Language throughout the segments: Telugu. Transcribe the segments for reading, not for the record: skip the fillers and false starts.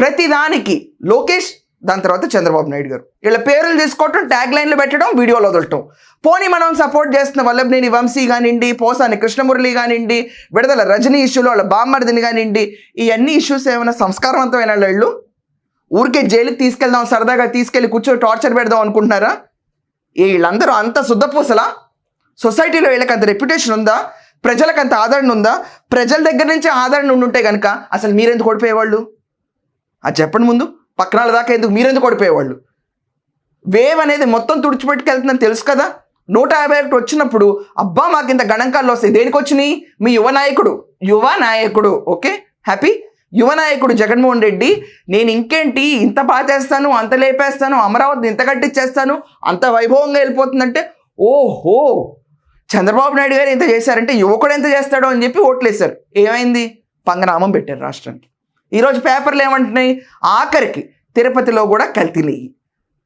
ప్రతిదానికి లోకేష్, దాని తర్వాత చంద్రబాబు నాయుడు గారు, వీళ్ళ పేర్లు తీసుకోవటం, ట్యాగ్ లైన్లు పెట్టడం, వీడియోలు వదలటం. పోనీ మనం సపోర్ట్ చేస్తున్న వల్లభనేని వంశీ కానివ్వండి, పోసాని కృష్ణమురళి కానివ్వండి, విడుదల రజనీ ఇష్యూలో వాళ్ళ బామ్మర్దిని కానివ్వండి, ఇవన్నీ ఇష్యూస్ ఏమైనా సంస్కారవంతమైన వాళ్ళు ఊరికే జైలుకి తీసుకెళ్దాం, సరదాగా తీసుకెళ్ళి కూర్చొని టార్చర్ పెడదాం అనుకుంటున్నారా? వీళ్ళందరూ అంత శుద్ధపూసలా? సొసైటీలో వీళ్ళకి అంత రెప్యుటేషన్ ఉందా? ప్రజలకు అంత ఆదరణ ఉందా? ప్రజల దగ్గర నుంచి ఆదరణ ఉండుంటే కనుక అసలు మీరెందుకు ఓడిపోయేవాళ్ళు? అది చెప్పండి ముందు. పక్కన దాకా ఎందుకు మీరెందుకు ఓడిపోయేవాళ్ళు? వేవ్ అనేది మొత్తం తుడిచిపెట్టుకెళ్తుందని తెలుసు కదా. 151 వచ్చినప్పుడు అబ్బా మాకు ఇంత గణాంకాలు వస్తాయి. దేనికి వచ్చినాయి? మీ యువ నాయకుడు ఓకే హ్యాపీ యువ నాయకుడు జగన్మోహన్ రెడ్డి, నేను ఇంకేంటి ఇంత బాగా చేస్తాను, అంత లేపేస్తాను, అమరావతిని ఇంత కట్టించేస్తాను, అంత వైభవంగా వెళ్ళిపోతుందంటే, ఓహో చంద్రబాబు నాయుడు గారు ఎంత చేశారంటే యువకుడు ఎంత చేస్తాడో అని చెప్పి ఓట్లేశారు. ఏమైంది? పంగనామం పెట్టారు రాష్ట్రానికి. ఈరోజు పేపర్లు ఏమంటున్నాయి? ఆఖరికి తిరుపతిలో కూడా కల్తీ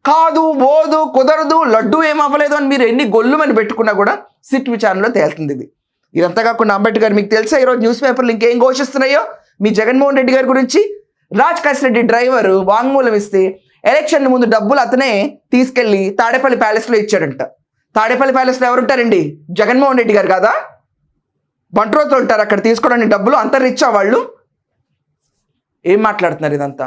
కాదు, బోదు, కుదరదు, లడ్డు ఏమవ్వలేదు అని మీరు ఎన్ని గొల్లుమని పెట్టుకున్నా కూడా సిట్ విచారణలో తేలుతుంది ఇది. ఇదంతా కాకుండా అంబేద్కర్ మీకు తెలుసా ఈరోజు న్యూస్ పేపర్లు ఇంకేం ఘోషిస్తున్నాయో మీ జగన్మోహన్ రెడ్డి గారి గురించి? రాజ్ కాశ్ రెడ్డి డ్రైవరు వాంగ్మూలం ఇస్తే ఎలక్షన్ ముందు డబ్బులు అతనే తీసుకెళ్లి తాడేపల్లి ప్యాలెస్లో ఇచ్చాడంట. తాడేపల్లి ప్యాలెస్లో ఎవరుంటారండి? జగన్మోహన్ రెడ్డి గారు కాదా? బంట్రోతో ఉంటారు అక్కడ తీసుకోవడానికి డబ్బులు. అంత రిచ్చా వాళ్ళు? ఏం మాట్లాడుతున్నారు ఇదంతా?